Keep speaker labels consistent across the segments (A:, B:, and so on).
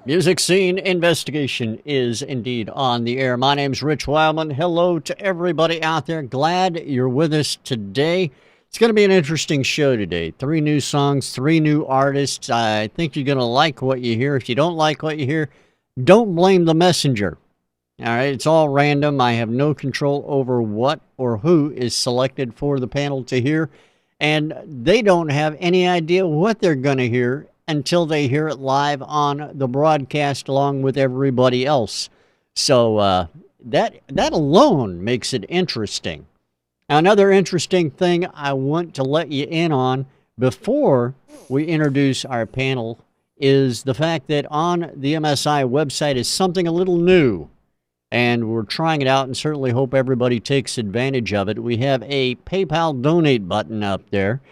A: Music Scene Investigation is indeed on the air. My name's Rich Wildman. Hello to everybody out there. Glad you're with us today. It's going to be an interesting show today. 3 new songs, 3 new artists. I think you're going to like what you hear. If you don't like what you hear, don't blame the messenger. All right, it's all random. I have no control over what or who is selected for the panel to hear, and they don't have any idea what they're going to hear until they hear it live on the broadcast along with everybody else. So that alone makes it interesting. Now, another interesting thing I want to let you in on before we introduce our panel is the fact that on the MSI website is something a little new, and we're trying it out and certainly hope everybody takes advantage of it. We have a PayPal donate button up there.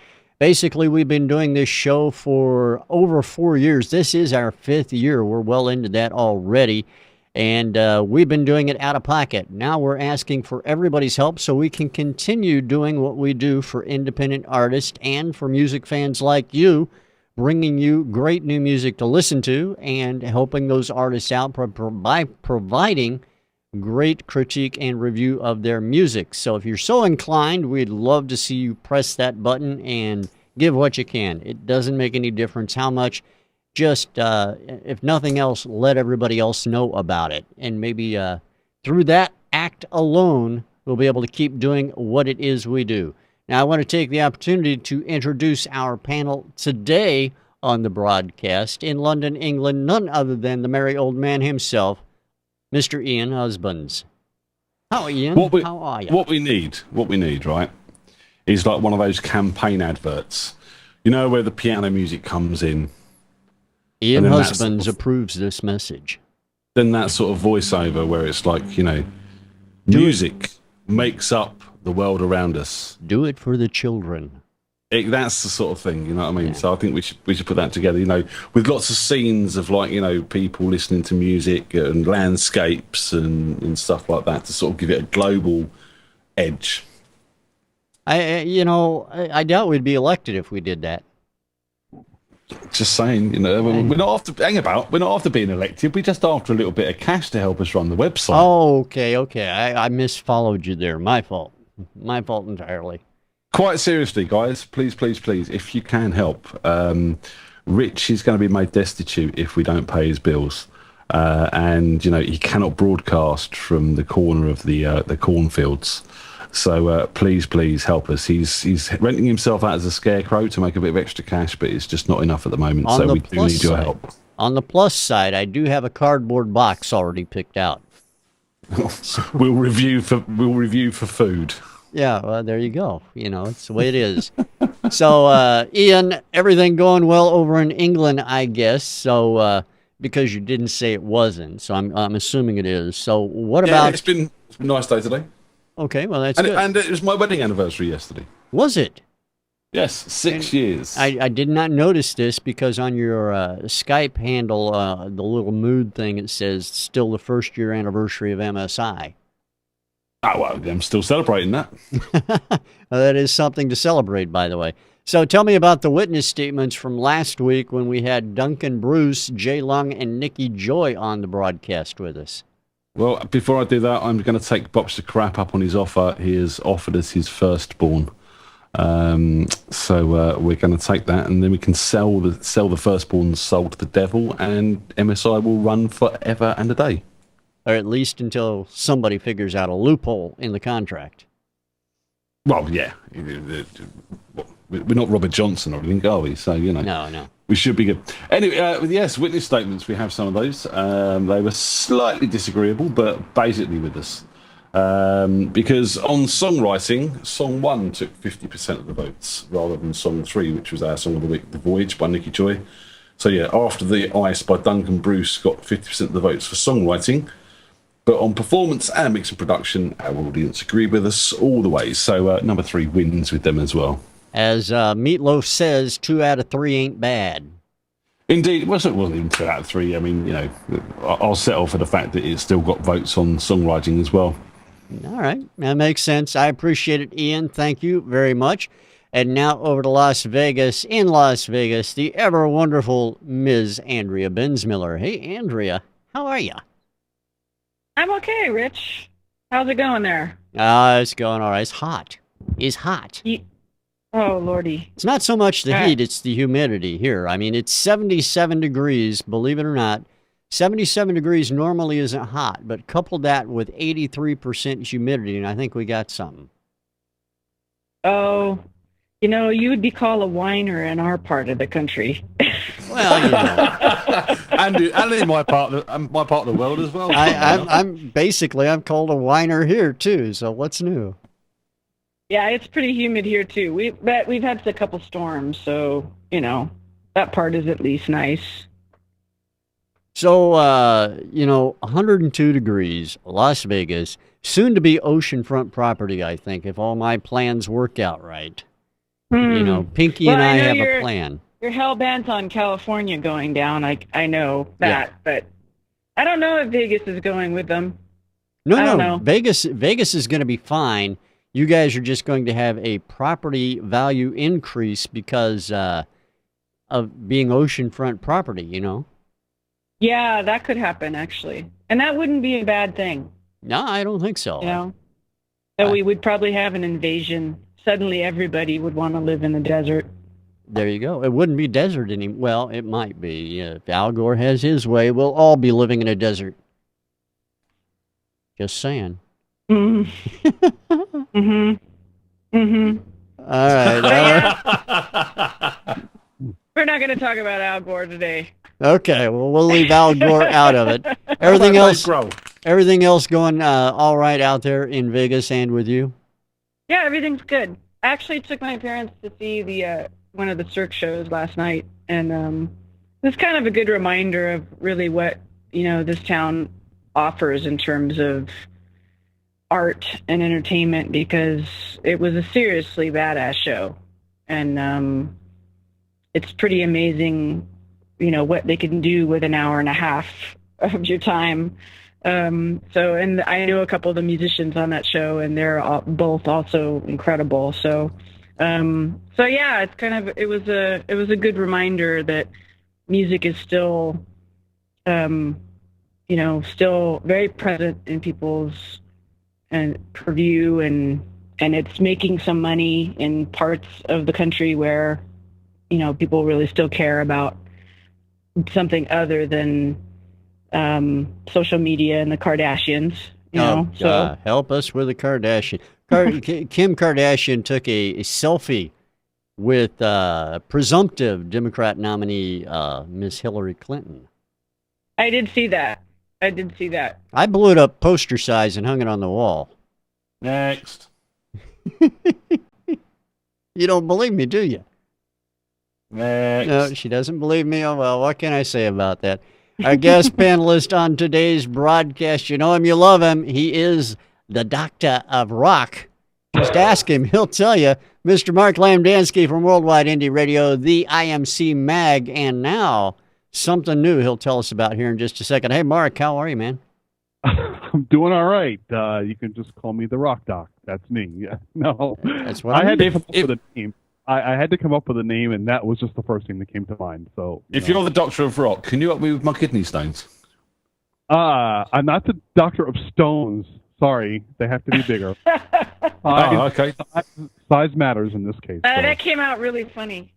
A: Basically, we've been doing this show for over 4 years. This is our 5th year. We're well into that already. And we've been doing it out of pocket. Now we're asking for everybody's help so we can continue doing what we do for independent artists and for music fans like you, bringing you great new music to listen to and helping those artists out by providing great critique and review of their music. So if you're so inclined, we'd love to see you press that button and give what you can. It doesn't make any difference how much. Just, if nothing else, let everybody else know about it. And maybe through that act alone, we'll be able to keep doing what it is we do. Now, I want to take the opportunity to introduce our panel today on the broadcast in London, England, none other than the merry old man himself, Mr. Ian Husbands. How are you? How are you?
B: What we need, right, is like one of those campaign adverts. You know, where the piano music comes in.
A: Ian Husbands approves this message.
B: Then that sort of voiceover where it's like, you know, music makes up the world around us.
A: Do it for the children.
B: That's the sort of thing, you know what I mean?
A: Yeah.
B: So I think we should put that together, you know, with lots of scenes of, like, you know, people listening to music and landscapes and stuff like that to sort of give it a global edge.
A: I doubt we'd be elected if we did that.
B: Just saying, you know, we're not after being elected. We're just after a little bit of cash to help us run the website.
A: Oh, okay. I misfollowed you there. My fault entirely.
B: Quite seriously, guys, please, if you can help. Rich is going to be made destitute if we don't pay his bills, and you know he cannot broadcast from the corner of the cornfields. So please help us. He's renting himself out as a scarecrow to make a bit of extra cash, but it's just not enough at the moment. So we do need your help.
A: On the plus side, I do have a cardboard box already picked out.
B: We'll review for food.
A: Yeah, well, there you go. You know, it's the way it is. So, Ian, everything going well over in England, I guess. So, because you didn't say it wasn't, so I'm assuming it is. So, what about?
B: It's been a nice day today.
A: Okay, well, that's good.
B: And it was my wedding anniversary yesterday.
A: Was it?
B: Yes, 6 years.
A: I did not notice this because on your Skype handle, the little mood thing, it says still the 1st year anniversary of MSI.
B: Oh, well, I'm still celebrating that.
A: Well, that is something to celebrate, by the way. So tell me about the witness statements from last week when we had Duncan Bruce, Jay Lung, and Nikki Joy on the broadcast with us.
B: Well, before I do that, I'm going to take Box the crap up on his offer. He has offered us his firstborn. So we're going to take that, and then we can sell the firstborn soul to the devil, and MSI will run forever and a day.
A: Or at least until somebody figures out a loophole in the contract.
B: Well, yeah. We're not Robert Johnson or anything, are we? So, you know.
A: No.
B: We should be good. Anyway, yes, witness statements. We have some of those. They were slightly disagreeable, but basically with us. Because on songwriting, song 1 took 50% of the votes, rather than song 3, which was our song of the week, The Voyage by Nikki Joy. So, yeah, After the Ice by Duncan Bruce got 50% of the votes for songwriting. But on performance and mix and production, our audience agreed with us all the way. So number 3 wins with them as well.
A: As Meatloaf says, 2 out of 3 ain't bad.
B: Indeed, it wasn't even 2 out of 3. I mean, you know, I'll settle for the fact that it's still got votes on songwriting as well.
A: All right. That makes sense. I appreciate it, Ian. Thank you very much. And now over to Las Vegas. In Las Vegas, the ever wonderful Ms. Andrea Bensmiller. Hey, Andrea, how are you?
C: I'm okay, Rich. How's it going there?
A: It's going all right. It's hot. It's hot.
C: Oh, Lordy.
A: It's not so much the
C: Uh,
A: heat, it's the humidity here. I mean, it's 77 degrees, believe it or not. 77 degrees normally isn't hot, but couple that with 83% humidity, and I think we got something.
C: oh, you would be called a whiner in our part of the country.
A: Well, you know.
B: and in my part of the world as well.
A: I'm called a whiner here too. So what's new?
C: Yeah, it's pretty humid here too. We've had a couple storms, so that part is at least nice.
A: So 102 degrees, Las Vegas, soon to be oceanfront property. I think if all my plans work out right. Pinky
C: Well,
A: and I
C: know
A: have
C: you're
A: a plan.
C: You're hell bent on California going down. I know that, but I don't know if Vegas is going with them. I don't know.
A: Vegas is going to be fine. You guys are just going to have a property value increase because of being oceanfront property,
C: Yeah, that could happen actually, and that wouldn't be a bad thing.
A: No, I don't think so.
C: So we would probably have an invasion. Suddenly, everybody would want to live in the desert.
A: There you go. It wouldn't be desert anymore. Well, it might be. If Al Gore has his way, we'll all be living in a desert. Just saying.
C: Mm-hmm. mm-hmm. Mm-hmm.
A: All right.
C: We're not going to talk about Al Gore today.
A: Okay. Well, we'll leave Al Gore out of it. Everything else going all right out there in Vegas and with you?
C: Yeah, everything's good. I actually took my parents to see the one of the Cirque shows last night, and it's kind of a good reminder of really what this town offers in terms of art and entertainment, because it was a seriously badass show, and it's pretty amazing, what they can do with an hour and a half of your time. And I know a couple of the musicians on that show, and they're both also incredible. So yeah, it was a good reminder that music is still, still very present in people's purview, and it's making some money in parts of the country where, people really still care about something other than social media and the Kardashians. So
A: help us with the Kardashian. Kim Kardashian took a selfie with presumptive Democrat nominee Miss Hillary Clinton.
C: I did see that.
A: I blew it up poster size and hung it on the wall.
B: Next.
A: You don't believe me, do you?
B: Next.
A: No, she doesn't believe me. Oh, well, what can I say about that? Our guest panelist on today's broadcast, you know him, you love him. He is the doctor of rock. Just ask him. He'll tell you. Mr. Mark Lamdanski from Worldwide Indie Radio, the IMC Mag, and now something new he'll tell us about here in just a second. Hey, Mark, how are you, man?
D: I'm doing all right. You can just call me the Rock Doc. That's me. Yeah. No,
A: that's what
D: I had to come up with a name. I had to come up with a name, and that was just the first thing that came to mind. So,
B: if you're the Doctor of Rock, can you help me with my kidney stones?
D: I'm not the Doctor of Stones. Sorry, they have to be bigger.
B: Okay.
D: Size matters in this case. So.
C: That came out really funny.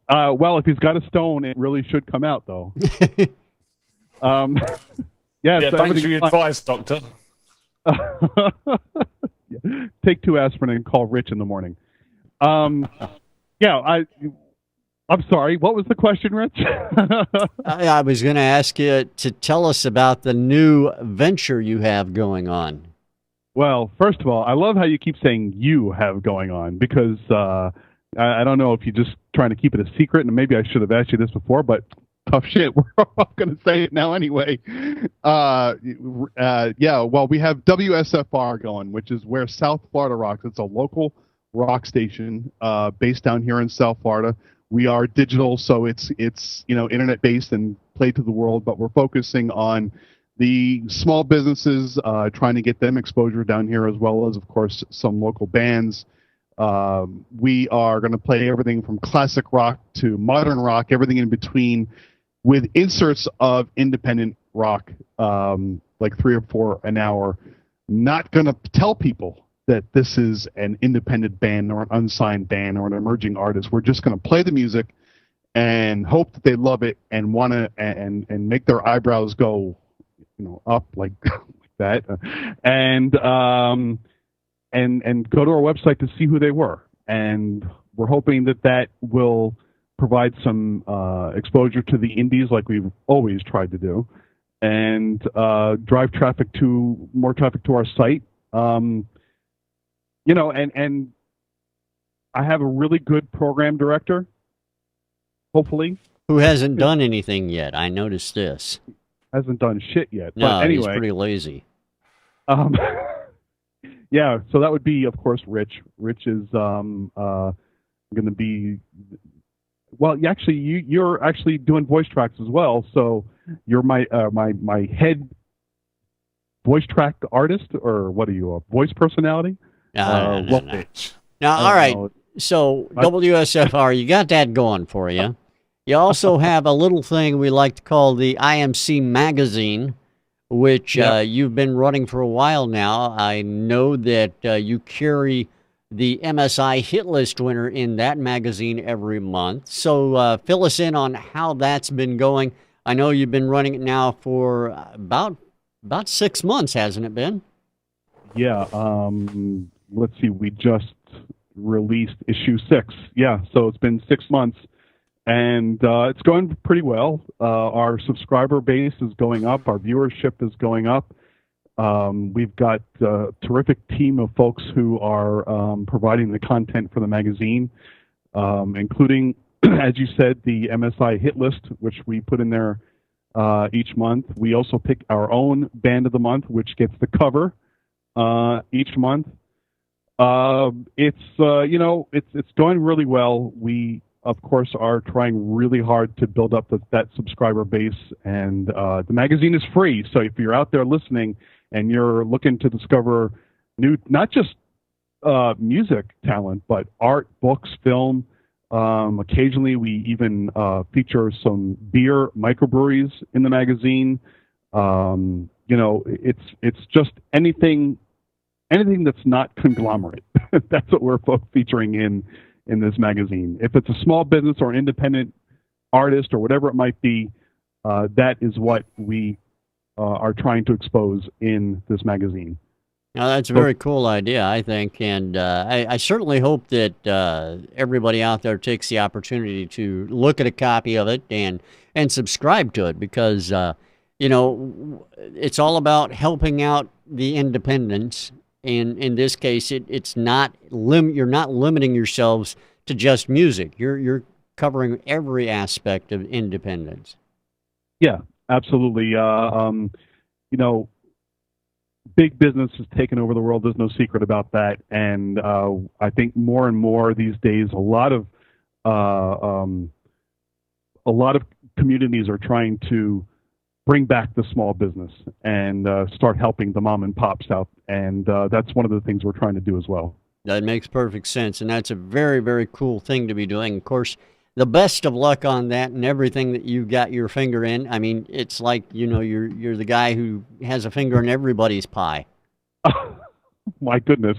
D: Well, if he's got a stone, it really should come out, though. Yeah. So
B: thanks for your advice, Doctor.
D: Take 2 aspirin and call Rich in the morning. Yeah, I'm sorry. What was the question, Rich?
A: I was going to ask you to tell us about the new venture you have going on.
D: Well, first of all, I love how you keep saying you have going on, because I don't know if you're just trying to keep it a secret, and maybe I should have asked you this before, but tough shit. We're all going to say it now anyway. Yeah, well, we have WSFR going, which is Where South Florida Rocks. It's a local rock station based down here in South Florida. We are digital, so it's internet based and played to the world, but we're focusing on the small businesses, trying to get them exposure down here, as well as, of course, some local bands We are going to play everything from classic rock to modern rock, everything in between, with inserts of independent rock, like 3 or 4 an hour. Not going to tell people that this is an independent band or an unsigned band or an emerging artist. We're just going to play the music and hope that they love it and want to and make their eyebrows go, up like that, and go to our website to see who they were. And we're hoping that will provide some exposure to the indies, like we've always tried to do, and drive more traffic to our site. And I have a really good program director, hopefully.
A: Who hasn't done anything yet. I noticed this.
D: Hasn't done shit yet.
A: No,
D: but anyway,
A: he's pretty lazy.
D: Yeah, so that would be, of course, Rich. Rich is going to be... Well, you're actually doing voice tracks as well, so you're my head voice track artist, or what are you, a voice personality?
A: No. Now, all right, so WSFR, you got that going for you. You also have a little thing we like to call the IMCMagazine, which you've been running for a while now. I know that you carry the MSI hit list winner in that magazine every month. So fill us in on how that's been going. I know you've been running it now for about 6 months, hasn't it been?
D: Yeah. Let's see. We just released issue 6. Yeah. So it's been 6 months, and it's going pretty well. Our subscriber base is going up. Our viewership is going up. We've got a terrific team of folks who are providing the content for the magazine, including, as you said, the MSI hit list, which we put in there each month. We also pick our own band of the month, which gets the cover each month. It's going really well. We, of course, are trying really hard to build up that subscriber base, and the magazine is free. So if you're out there listening and you're looking to discover new, not just music talent, but art, books, film. Occasionally, we even feature some beer microbreweries in the magazine. It's just anything that's not conglomerate. That's what we're featuring in this magazine. If it's a small business or an independent artist or whatever it might be, that is what we are trying to expose in this magazine.
A: Now, that's a very cool idea, I think, and I certainly hope that everybody out there takes the opportunity to look at a copy of it and subscribe to it, because it's all about helping out the independents. And in this case, it's not you're not limiting yourselves to just music. You're covering every aspect of independence. Yeah,
D: absolutely. Big business has taken over the world. There's no secret about that. And I think more and more these days, a lot of communities are trying to bring back the small business and start helping the mom and pops out. And that's one of the things we're trying to do as well.
A: That makes perfect sense. And that's a very, very cool thing to be doing. Of course, the best of luck on that and everything that you've got your finger in. I mean, it's like, you're the guy who has a finger in everybody's pie.
D: My goodness.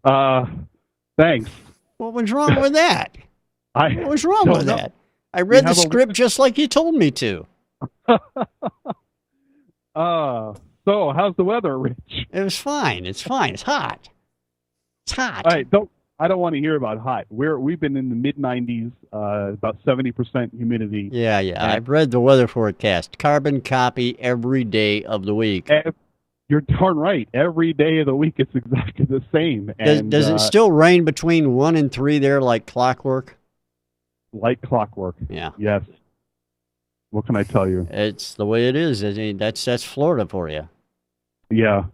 D: Thanks.
A: What was wrong with that? What was wrong with that? I read the script just like you told me to.
D: So how's the weather, Rich?
A: It was fine. It's fine. It's hot. It's hot.
D: All right, I don't want to hear about hot. We've been in the mid-90s, about 70% humidity.
A: Yeah. I've read the weather forecast. Carbon copy every day of the week.
D: You're darn right. Every day of the week, it's exactly the same.
A: Does it still rain between 1 and 3 there, like clockwork?
D: Like clockwork.
A: Yeah.
D: Yes. What can I tell you?
A: It's the way it is. I mean, that's Florida for you.
D: Yeah.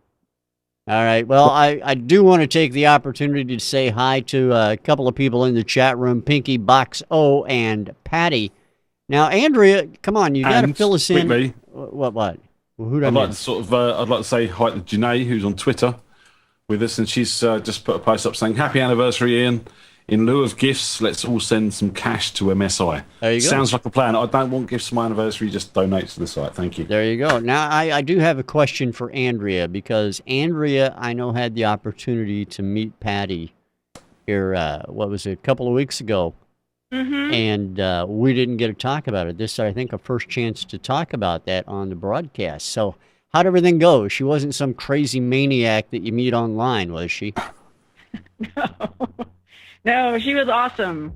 A: All right. Well, I do want to take the opportunity to say hi to a couple of people in the chat room, Pinky, Box O, and Patty. Now, Andrea, come on, you got to fill us in.
B: Quickly,
A: what? Who do
B: I'd like to say hi to Janae, who's on Twitter. with us, and she's just put a post up saying, "Happy anniversary, Ian. In lieu of gifts, let's all send some cash to MSI."
A: There you go.
B: Sounds like a plan. I don't want gifts for my anniversary. Just donate to the site. Thank you.
A: There you go. Now, I do have a question for Andrea, because Andrea, I know, had the opportunity to meet Patty here, what was it, a couple of weeks ago.
C: Mm-hmm.
A: And we didn't get to talk about it. This is, I think, a first chance to talk about that on the broadcast. So how'd everything go? She wasn't some crazy maniac that you meet online, was she?
C: No, she was awesome.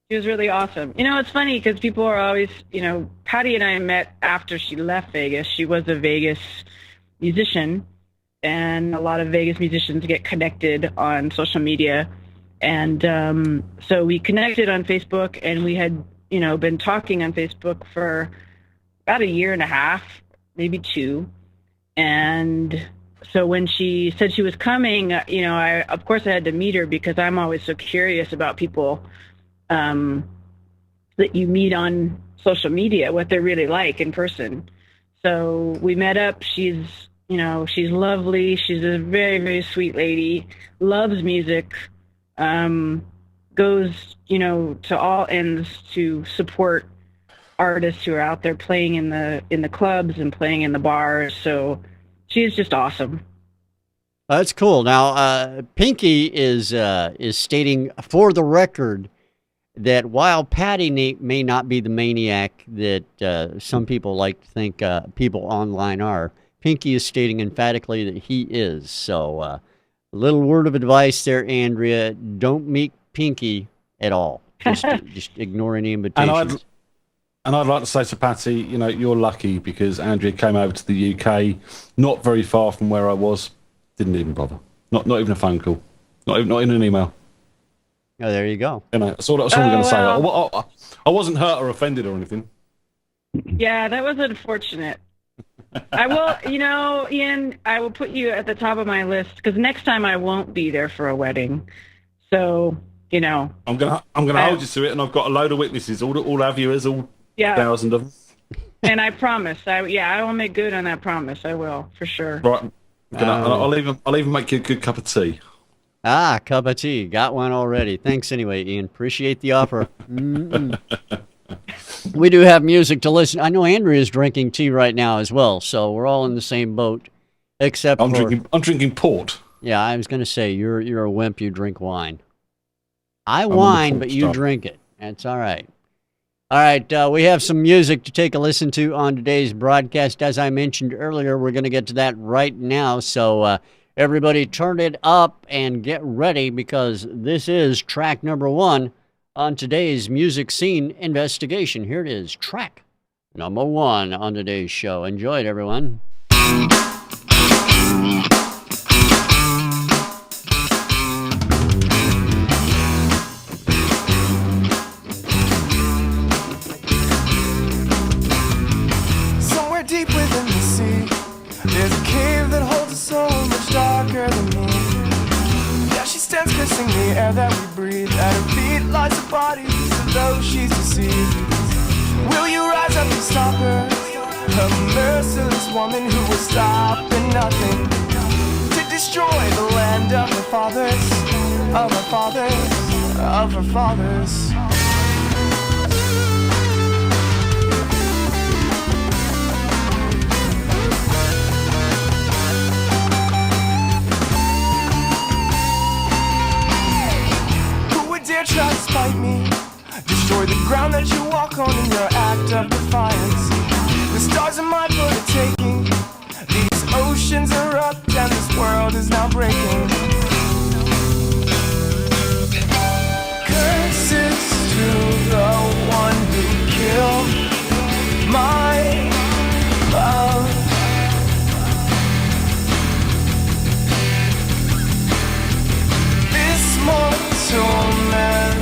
C: She was really awesome. You know, it's funny because people are always, Patty and I met after she left Vegas. She was a Vegas musician, and a lot of Vegas musicians get connected on social media. And so we connected on Facebook, and we had, been talking on Facebook for about a year and a half, maybe 2. And so when she said she was coming, of course I had to meet her, because I'm always so curious about people that you meet on social media, what they're really like in person. So we met up. She's lovely. She's a very, very sweet lady, loves music, goes, to all ends to support artists who are out there playing in the clubs and playing in the bars. So she's just awesome.
A: That's cool. Now, Pinky is stating for the record that while Patty may not be the maniac that some people like to think people online are, Pinky is stating emphatically that he is. So, a little word of advice there, Andrea: don't meet Pinky at all. Just ignore any invitations.
B: And I'd like to say to Patty, you're lucky, because Andrea came over to the UK, not very far from where I was, didn't even bother. Not even a phone call. Not even an email.
A: Oh, there you go.
B: That's all I'm going to say. I wasn't hurt or offended or anything.
C: Yeah, that was unfortunate. I will, Ian, I will put you at the top of my list, because next time I won't be there for a wedding. So, I'm
B: gonna hold you to it, and I've got a load of witnesses, all our viewers, all 1,000 of them.
C: And I promise, I will make good on that promise. I will, for sure.
B: Right. I'll even make you a good cup of tea.
A: Ah, cup of tea. Got one already. Thanks anyway, Ian. Appreciate the offer. We do have music to listen. I know Andrea's drinking tea right now as well, so we're all in the same boat, except
B: I'm drinking port.
A: Yeah, I was going to say, you're a wimp. You drink wine. I whine, but you drink it. That's all right. All right, we have some music to take a listen to on today's broadcast. As I mentioned earlier, we're going to get to that right now. So everybody turn it up and get ready, because this is track number 1 on today's Music Scene Investigation. Here it is, track number 1 on today's show. Enjoy it, everyone.
E: Deep within the sea, there's a cave that holds a soul much darker than me. Yeah, she stands kissing the air that we breathe. At her feet lies a body, so though she's deceived. Will you rise up and stop her? A merciless woman who will stop at nothing to destroy the land of her fathers, of her fathers, of her fathers. Dare try to spite me, destroy the ground that you walk on in your act of defiance. The stars are mine for the taking. These oceans erupt and this world is now breaking. Curses to the one who killed my love. This mortal man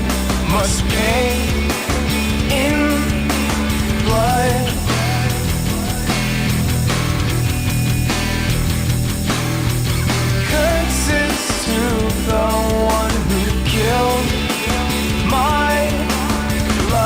E: must pay in blood. Curses to the one who killed my love.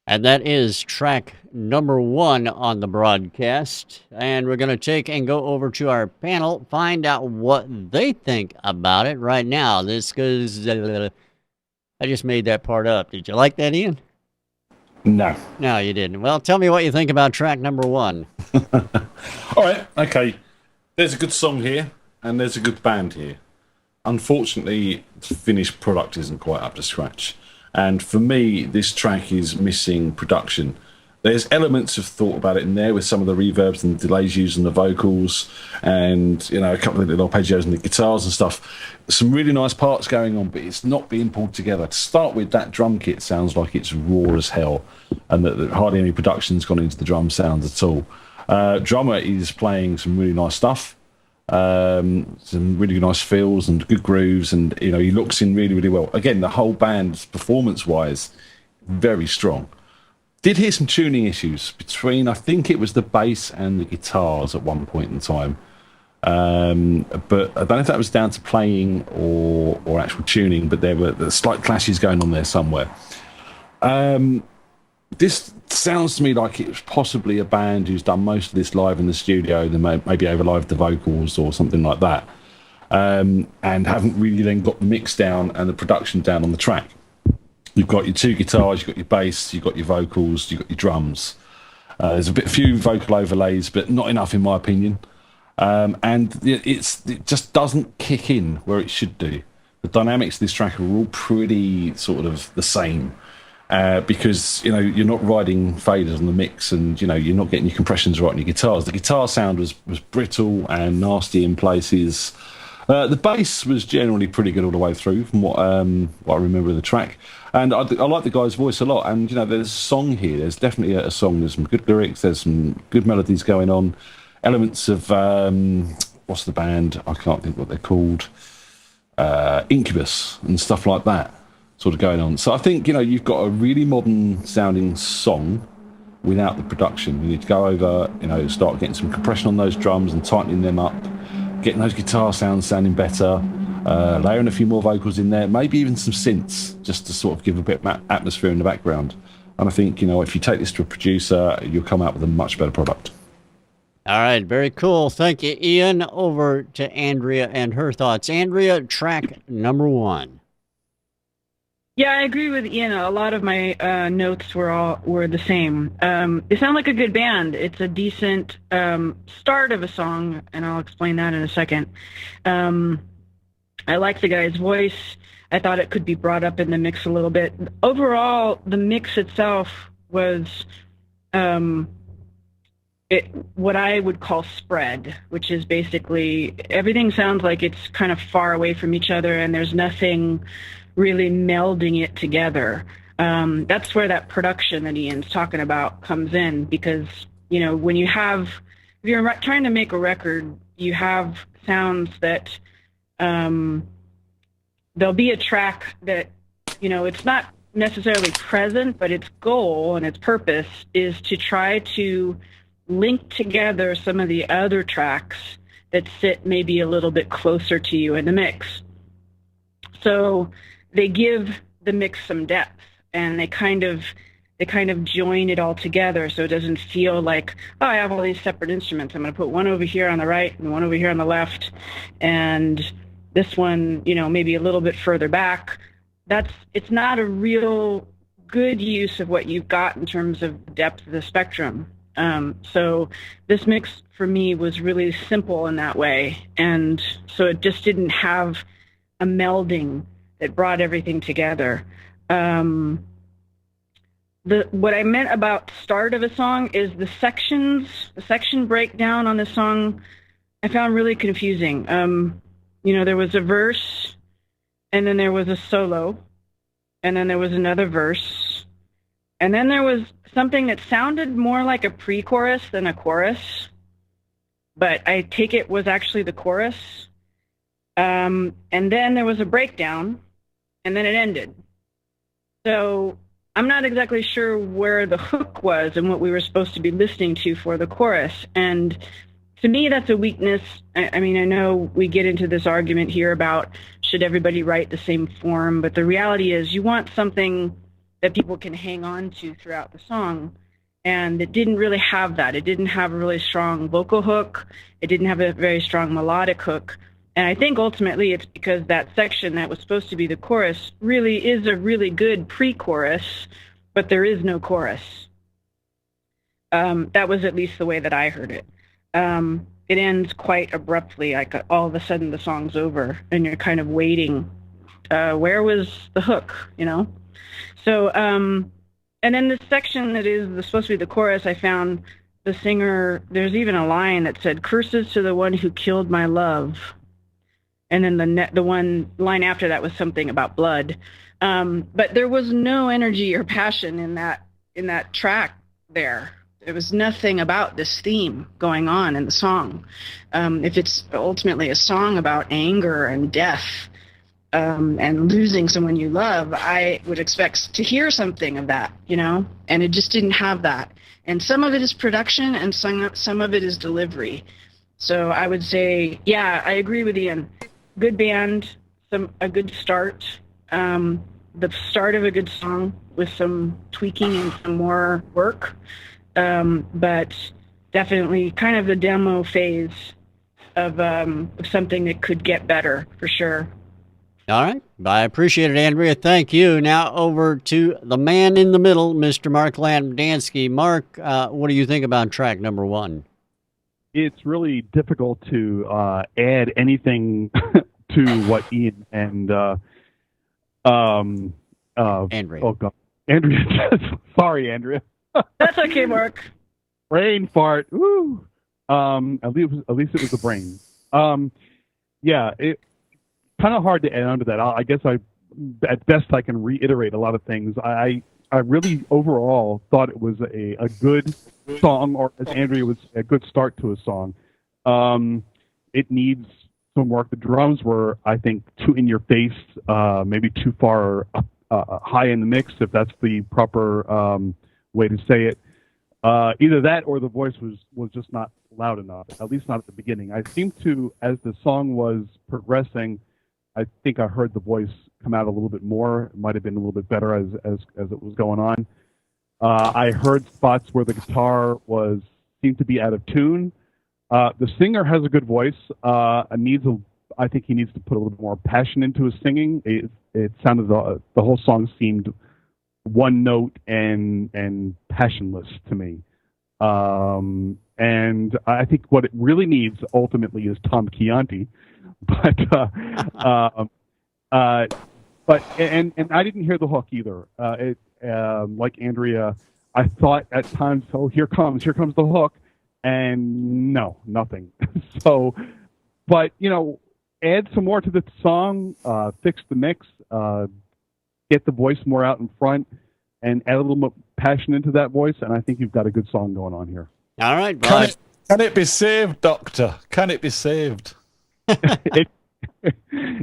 A: And that is track number 1 on the broadcast. And we're going to take and go over to our panel, find out what they think about it right now. This goes... I just made that part up. Did you like that, Ian?
B: No.
A: No, you didn't. Well, tell me what you think about track number 1.
B: All right, okay. There's a good song here, and there's a good band here. Unfortunately, the finished product isn't quite up to scratch. And for me, this track is missing production. There's elements of thought about it in there with some of the reverbs and delays used in the vocals and, you know, a couple of little arpeggios and the guitars and stuff. Some really nice parts going on, but it's not being pulled together. To start with, that drum kit sounds like it's raw as hell and that hardly any production's gone into the drum sounds at all. Drummer is playing some really nice stuff. Some really nice feels and good grooves, and you know, he looks in really, really well. Again, the whole band, performance-wise, very strong. Did hear some tuning issues between, I think it was the bass and the guitars at one point in time. But I don't know if that was down to playing or actual tuning, but there were slight clashes going on there somewhere. This sounds to me like it was possibly a band who's done most of this live in the studio, then maybe overlived the vocals or something like that, and haven't really then got the mix down and the production down on the track. You've got your 2 guitars, you've got your bass, you've got your vocals, you've got your drums. There's a few vocal overlays, but not enough in my opinion. And it just doesn't kick in where it should do. The dynamics of this track are all pretty sort of the same. Because, you know, you're not riding faders on the mix, and, you know, you're not getting your compressions right on your guitars. The guitar sound was brittle and nasty in places. The bass was generally pretty good all the way through from what I remember of the track. And I like the guy's voice a lot. And, you know, there's a song here. There's definitely a song. There's some good lyrics. There's some good melodies going on. Elements of, what's the band? I can't think what they're called. Incubus and stuff like that sort of going on. So I think, you know, you've got a really modern sounding song without the production. You need to go over, you know, start getting some compression on those drums and tightening them up, getting those guitar sounds sounding better, layering a few more vocals in there, maybe even some synths just to sort of give a bit of atmosphere in the background. And I think, you know, if you take this to a producer, you'll come out with a much better product.
A: All right, very cool. Thank you, Ian. Over to Andrea and her thoughts. Andrea, track number 1.
C: Yeah, I agree with Ian. A lot of my notes were the same. They sound like a good band. It's a decent start of a song, and I'll explain that in a second. I like the guy's voice. I thought it could be brought up in the mix a little bit. Overall, the mix itself was what I would call spread, which is basically everything sounds like it's kind of far away from each other, and there's nothing really melding it together. That's where that production that Ian's talking about comes in, because, you know, when you have, if you're trying to make a record, you have sounds that there'll be a track that, you know, it's not necessarily present, but its goal and its purpose is to try to link together some of the other tracks that sit maybe a little bit closer to you in the mix. So they give the mix some depth, and they kind of join it all together, so it doesn't feel like, oh, I have all these separate instruments. I'm going to put one over here on the right and one over here on the left, and this one, you know, maybe a little bit further back. It's not a real good use of what you've got in terms of depth of the spectrum. So this mix for me was really simple in that way, and so it just didn't have a melding that brought everything together. What I meant about start of a song is the section breakdown on the song I found really confusing. You know, there was a verse, and then there was a solo, and then there was another verse, and then there was something that sounded more like a pre-chorus than a chorus, but I take it was actually the chorus. And then there was a breakdown, and then it ended. So I'm not exactly sure where the hook was and what we were supposed to be listening to for the chorus. And to me, that's a weakness. I mean, I know we get into this argument here about should everybody write the same form, but the reality is you want something that people can hang on to throughout the song. And it didn't really have that. It didn't have a really strong vocal hook. It didn't have a very strong melodic hook. And I think ultimately it's because that section that was supposed to be the chorus really is a really good pre-chorus, but there is no chorus. That was at least the way that I heard it. It ends quite abruptly, like all of a sudden the song's over, and you're kind of waiting. Where was the hook, you know? So, and then this section that is supposed to be the chorus, I found the singer, there's even a line that said, "Curses to the one who killed my love." And then the one line after that was something about blood. But there was no energy or passion in that track there. There was nothing about this theme going on in the song. If it's ultimately a song about anger and death, and losing someone you love, I would expect to hear something of that, you know? And it just didn't have that. And some of it is production and some of it is delivery. So I would say, yeah, I agree with Ian. Good band, a good start. The start of a good song with some tweaking and some more work. But definitely kind of the demo phase of something that could get better, for sure.
A: All right. I appreciate it, Andrea. Thank you. Now over to the man in the middle, Mr. Mark Lamdanski. Mark, what do you think about track number 1?
D: It's really difficult to add anything to what Ian and
A: Andrea.
D: Oh God, Andrea. Sorry, Andrea.
C: That's okay, Mark.
D: Brain fart. Woo. At least it was the brain. Yeah. It kind of hard to add on to that. I guess at best I can reiterate a lot of things. I really overall thought it was a good song, or as Andrea would say, a good start to a song. It needs some work. The drums were, I think, too in your face, maybe too far high in the mix, if that's the proper way to say it. Either that or the voice was just not loud enough, at least not at the beginning. I seem to, as the song was progressing, I think I heard the voice come out a little bit more. It might have been a little bit better as it was going on. I heard spots where the guitar seemed to be out of tune. The singer has a good voice. I think he needs to put a little more passion into his singing. It sounded the whole song seemed one note and passionless to me. And I think what it really needs ultimately is Tom Chianti. But I didn't hear the hook either. Like Andrea, I thought at times, oh, here comes the hook, and no, nothing. So, but add some more to the song, fix the mix, get the voice more out in front, and add a little more passion into that voice, and I think you've got a good song going on here.
A: All right, bye.
B: Can it be saved, Doctor? Can it be saved?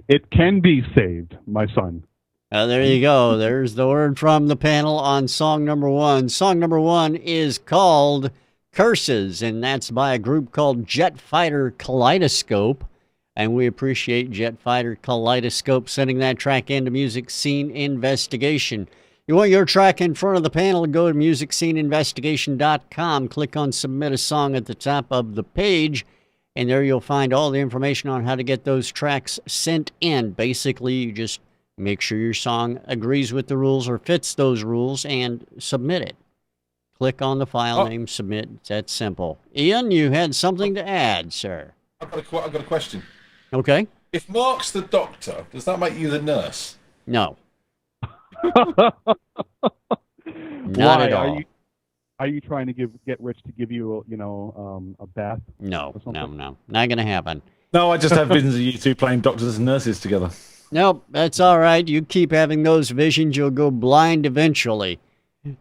D: It can be saved, my son.
A: There you go. There's the word from the panel on song number 1. Song number 1 is called Curses, and that's by a group called Jet Fighter Kaleidoscope. And we appreciate Jet Fighter Kaleidoscope sending that track into Music Scene Investigation. You want your track in front of the panel, go to MusicSceneInvestigation.com, click on Submit a Song at the top of the page, and there you'll find all the information on how to get those tracks sent in. Basically, you just make sure your song agrees with the rules or fits those rules and submit it. Click on the file name, submit. It's that simple. Ian, you had something to add, sir.
B: I've got a question.
A: Okay.
B: If Mark's the doctor, does that make you the nurse?
A: No. Not at all.
D: Are you trying to get Rich to give you a bath?
A: No. Not going to happen.
B: No, I just have visions of you two playing doctors and nurses together.
A: Nope, that's all right. You keep having those visions, you'll go blind eventually.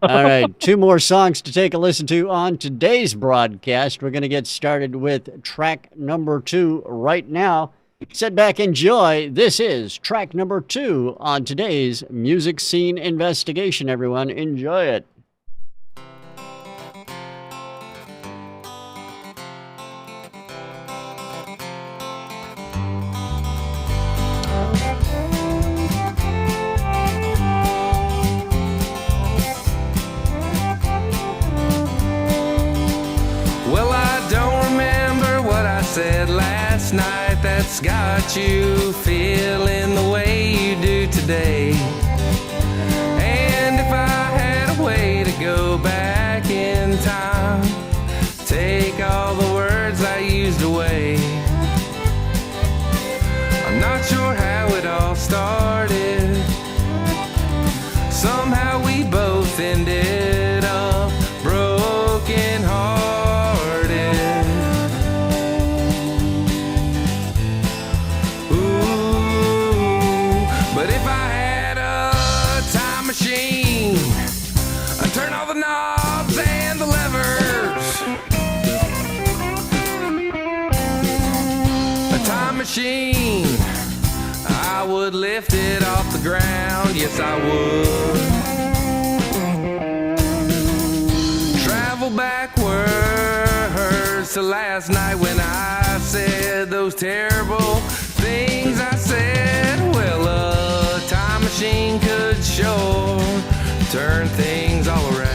A: All right, 2 more songs to take a listen to on today's broadcast. We're going to get started with track number 2 right now. Sit back, enjoy. This is track number 2 on today's Music Scene Investigation, everyone. Enjoy it.
F: said last night that's got you feeling the way you do today? And if I had a way to go back in time, take all the words I used away. I'm not sure how it all started. Somehow we both ended up broken hearted. Ooh, but if I had a time machine, I'd turn all the knobs and the levers. A time machine, I would lift it off the ground, yes I would. Travel backwards to last night when I said those terrible things I said. Well, a time machine could sure turn things all around.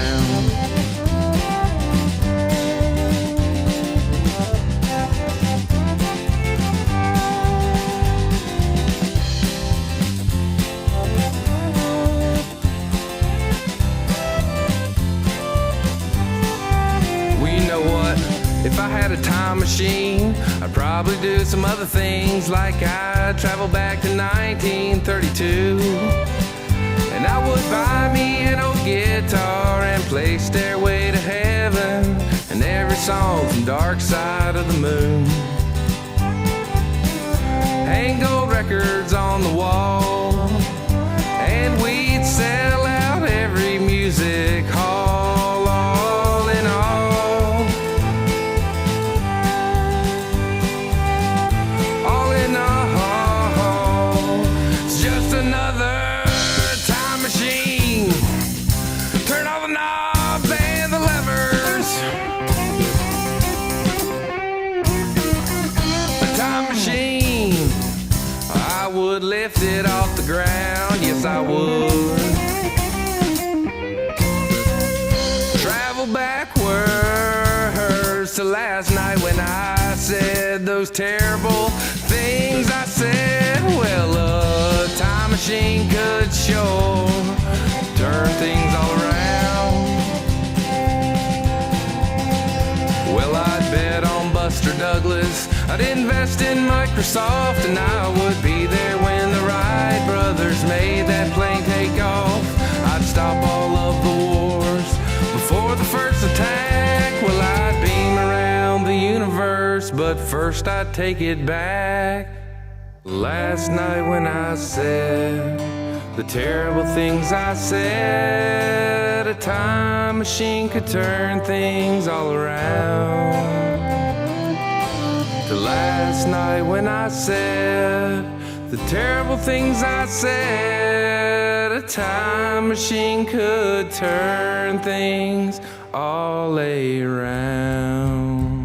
F: If I had a time machine, I'd probably do some other things, like I'd travel back to 1932. And I would buy me an old guitar and play Stairway to Heaven and every song from Dark Side of the Moon. Hang gold records on the wall, and we'd sell out every music hall, all in all. Lift it off the ground, yes I would. Travel backwards to last night when I said those terrible things I said. Well, a time machine could sure turn things all around. Well, I'd bet on Buster Douglas, I'd invest in Microsoft, and I would be there when the Wright brothers made that plane take off. I'd stop all of the wars before the first attack. Well, I'd beam around the universe, but first I'd take it back. Last night when I said the terrible things I said, a time machine could turn things all around. To last night when I said the terrible things I said, a time machine could turn things all around.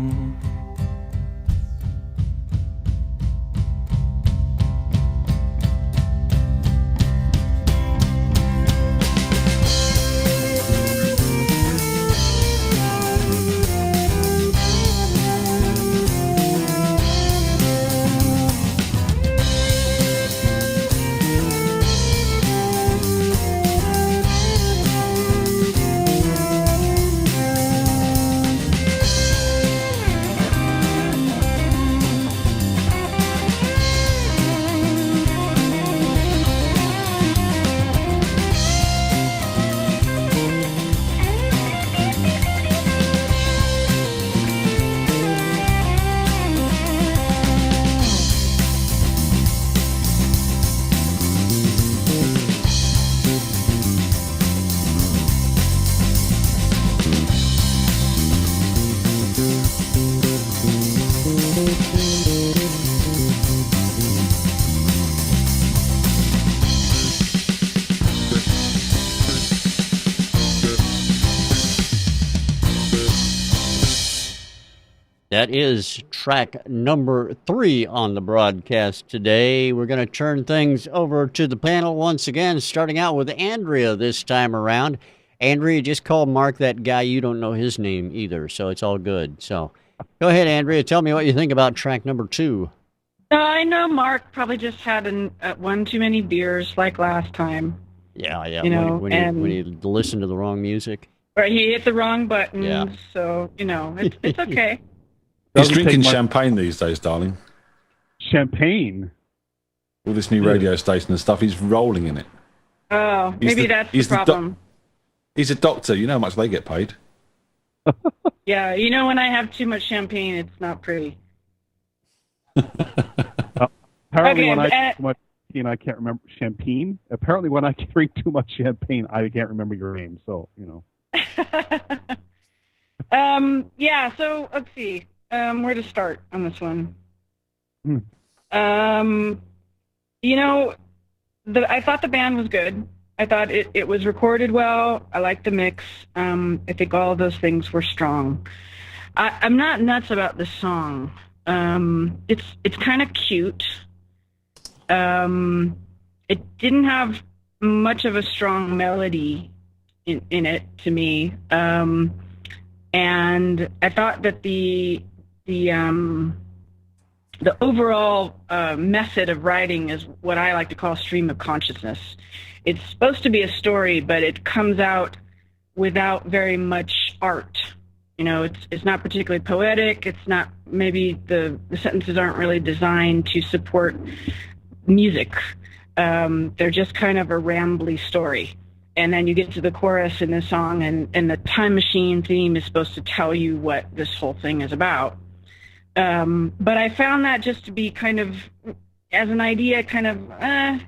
A: That is track number 3 on the broadcast today. We're going to turn things over to the panel once again, starting out with Andrea this time around. Andrea, just call Mark that guy. You don't know his name either, so it's all good. So Go ahead, Andrea. Tell me what you think about track number 2.
C: I know Mark probably just had one too many beers like last time.
A: Yeah.
C: You know,
A: when you listen to the wrong music.
C: Or he hit the wrong button,
A: Yeah.
C: so, it's okay.
B: He's
D: Doesn't
B: drinking
D: take much-
B: champagne these days, darling.
D: Champagne.
B: All this new radio station and stuff, he's rolling in it.
C: Oh, maybe that's the problem.
B: He's a doctor. You know how much they get paid.
C: Yeah, when I have too much champagne, it's not pretty.
D: Apparently,
C: Okay,
D: when I drink too much champagne, I can't remember champagne. Apparently, when I drink too much champagne, I can't remember your name. So
C: Yeah. So let's see. Where to start on this one? I thought the band was good. I thought it was recorded well. I liked the mix. I think all of those things were strong. I'm not nuts about this song. It's kind of cute. It didn't have much of a strong melody in it to me. And I thought that the overall method of writing is what I like to call stream of consciousness. It's supposed to be a story, but it comes out without very much art. It's not particularly poetic. It's not, maybe the sentences aren't really designed to support music. They're just kind of a rambly story. And then you get to the chorus in this song, and the time machine theme is supposed to tell you what this whole thing is about. But I found that just to be kind of, as an idea, kind of,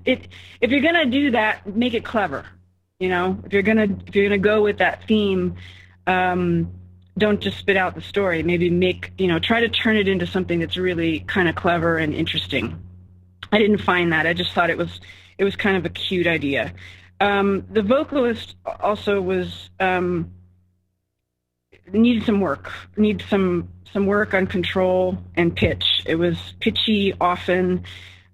C: if you're gonna do that, make it clever. If you're gonna go with that theme, don't just spit out the story. Maybe try to turn it into something that's really kind of clever and interesting. I didn't find that. I just thought it was kind of a cute idea. The vocalist also needed some work. Needs some work on control and pitch. It was pitchy often.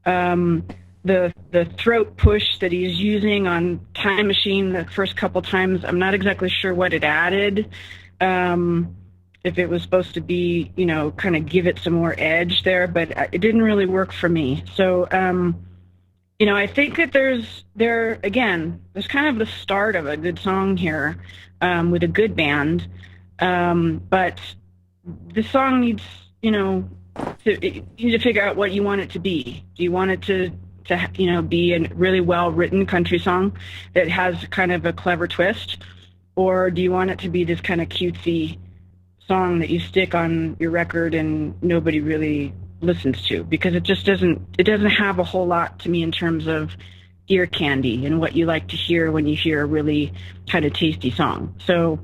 C: The throat push that he's using on Time Machine the first couple times, I'm not exactly sure what it added. If it was supposed to be, kind of give it some more edge there, but it didn't really work for me. So, I think that there's kind of the start of a good song here, with a good band. But the song needs, you need to figure out what you want it to be. Do you want it to be a really well-written country song that has kind of a clever twist? Or do you want it to be this kind of cutesy song that you stick on your record and nobody really listens to? Because it doesn't have a whole lot to me in terms of ear candy and what you like to hear when you hear a really kind of tasty song. So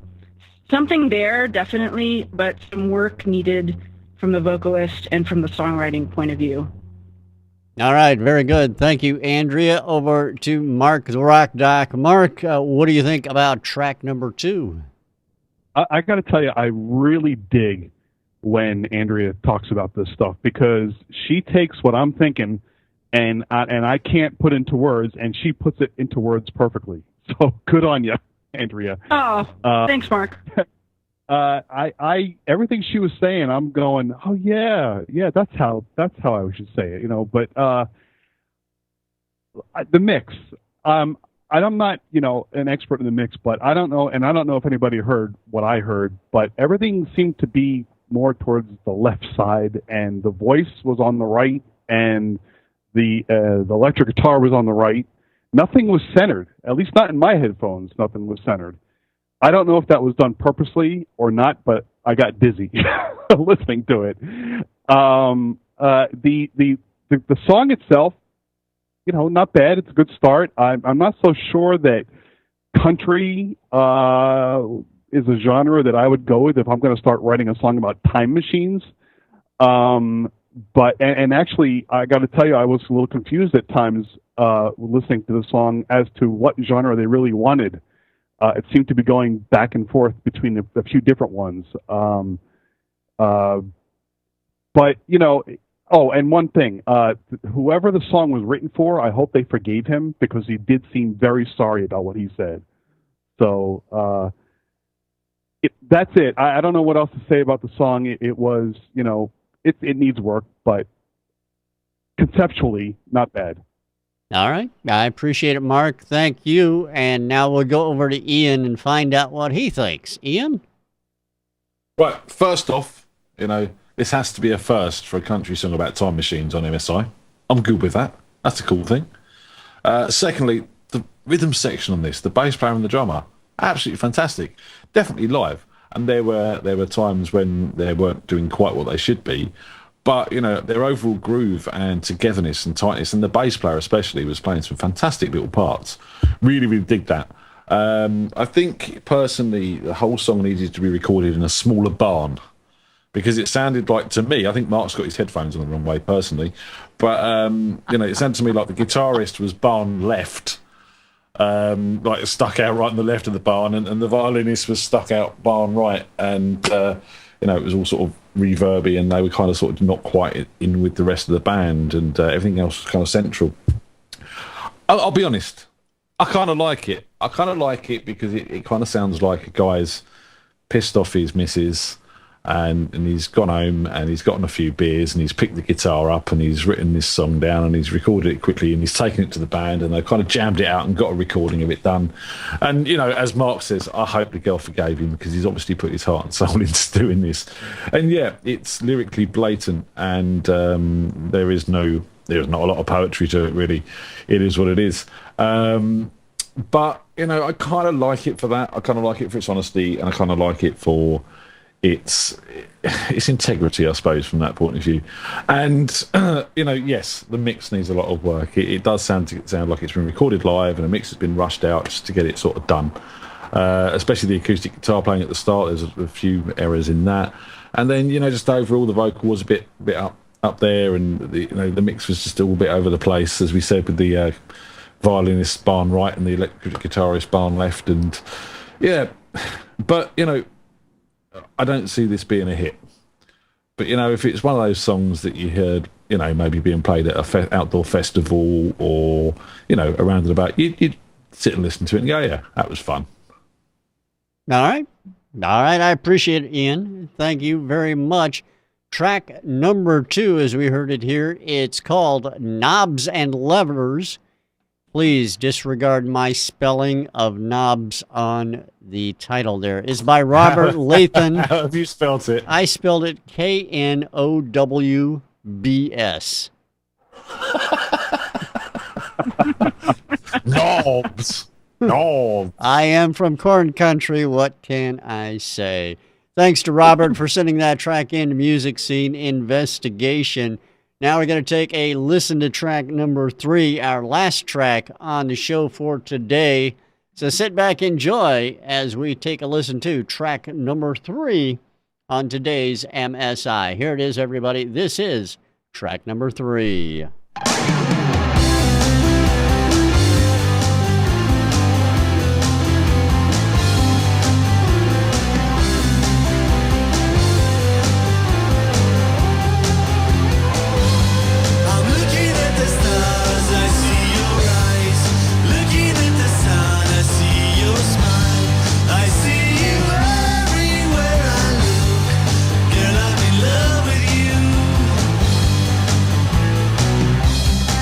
C: something there, definitely, but some work needed from the vocalist and from the songwriting point of view.
A: All right, very good. Thank you, Andrea. Over to Mark the Rock Doc. Mark, what do you think about track number 2?
D: I got to tell you, I really dig when Andrea talks about this stuff, because she takes what I'm thinking and I can't put into words, and she puts it into words perfectly. So good on you, Andrea.
C: Oh, thanks, Mark.
D: I everything she was saying, I'm going, oh yeah, that's how I should say it, But the mix, I'm not, an expert in the mix, but I don't know if anybody heard what I heard, but everything seemed to be more towards the left side, and the voice was on the right, and the electric guitar was on the right. Nothing was centered, at least not in my headphones. Nothing was centered. I don't know if that was done purposely or not, but I got dizzy listening to it. The song itself, not bad. It's a good start. I'm not so sure that country is a genre that I would go with if I'm going to start writing a song about time machines. But actually, I got to tell you, I was a little confused at times listening to the song as to what genre they really wanted. It seemed to be going back and forth between a few different ones. But, and one thing, whoever the song was written for, I hope they forgave him, because he did seem very sorry about what he said. So, That's it. I don't know what else to say about the song. It was, it needs work, but conceptually, not bad.
A: All right. I appreciate it, Mark. Thank you. And now we'll go over to Ian and find out what he thinks. Ian?
B: Right, first off, this has to be a first for a country song about time machines on MSI. I'm good with that. That's a cool thing. Secondly, the rhythm section on this, the bass player and the drummer, absolutely fantastic. Definitely live. And there were times when they weren't doing quite what they should be. But, their overall groove and togetherness and tightness, and the bass player especially was playing some fantastic little parts. Really, really dig that. I think, personally, the whole song needed to be recorded in a smaller barn because it sounded like, to me, I think Mark's got his headphones on the wrong way, personally, but, it sounded to me like the guitarist was barn left, like stuck out right on the left of the barn, and the violinist was stuck out barn right, and, it was all sort of reverby, and they were kind of sort of not quite in with the rest of the band, and everything else was kind of central. I'll be honest, I kind of like it. I kind of like it because it kind of sounds like a guy's pissed off his missus, and he's gone home and he's gotten a few beers and he's picked the guitar up and he's written this song down and he's recorded it quickly and he's taken it to the band and they've kind of jammed it out and got a recording of it done. And, as Mark says, I hope the girl forgave him because he's obviously put his heart and soul into doing this. And yeah, it's lyrically blatant and there's not a lot of poetry to it, really. It is what it is. But, I kind of like it for that. I kind of like it for its honesty, and I kind of like it for its integrity, I suppose, from that point of view. And, yes, the mix needs a lot of work. It does sound like it's been recorded live, and the mix has been rushed out just to get it sort of done. Especially the acoustic guitar playing at the start, there's a few errors in that. And then, just overall, the vocal was a bit up there, and the mix was just all a bit over the place, as we said, with the violinist barn right and the electric guitarist barn left, and yeah, but I don't see this being a hit. But if it's one of those songs that you heard, maybe being played at a outdoor festival or around and about, you'd sit and listen to it and go, yeah, that was fun.
A: All right, I appreciate it, Ian. Thank you very much. Track number 2, as we heard it here, it's called Knobs and Levers. Please disregard my spelling of knobs on the title there. It's by Robert Lathan.
B: How have you spelled it?
A: I spelled it Knowbs.
B: Knobs. Knobs.
A: I am from corn country. What can I say? Thanks to Robert for sending that track in to Music Scene Investigation. Now we're going to take a listen to track number 3, our last track on the show for today. So sit back, enjoy as we take a listen to track number 3 on today's MSI. Here it is, everybody. This is track number 3.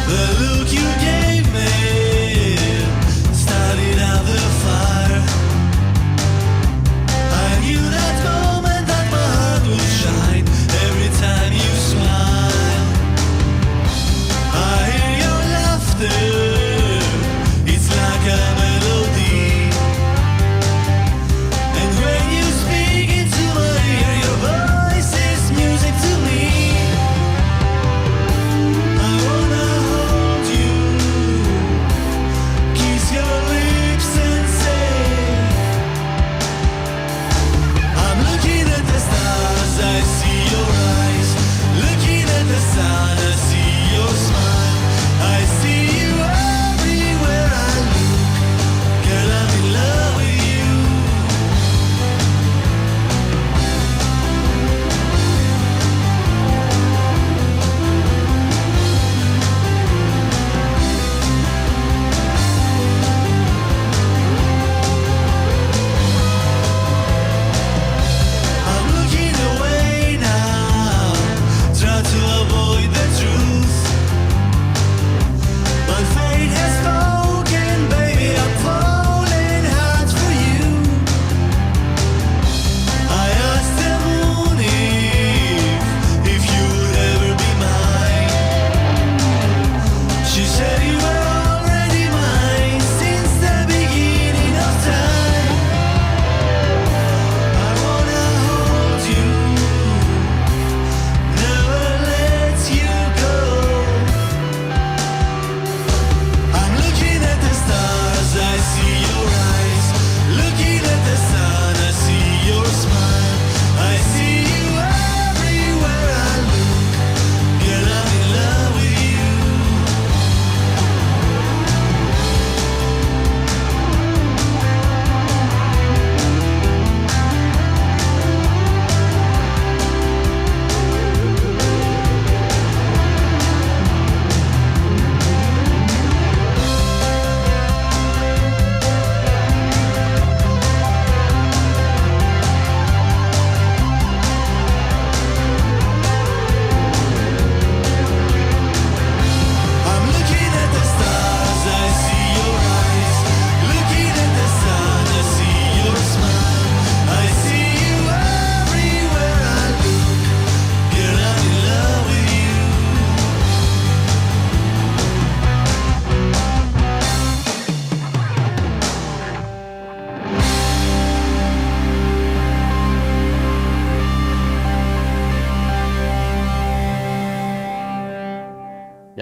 E: The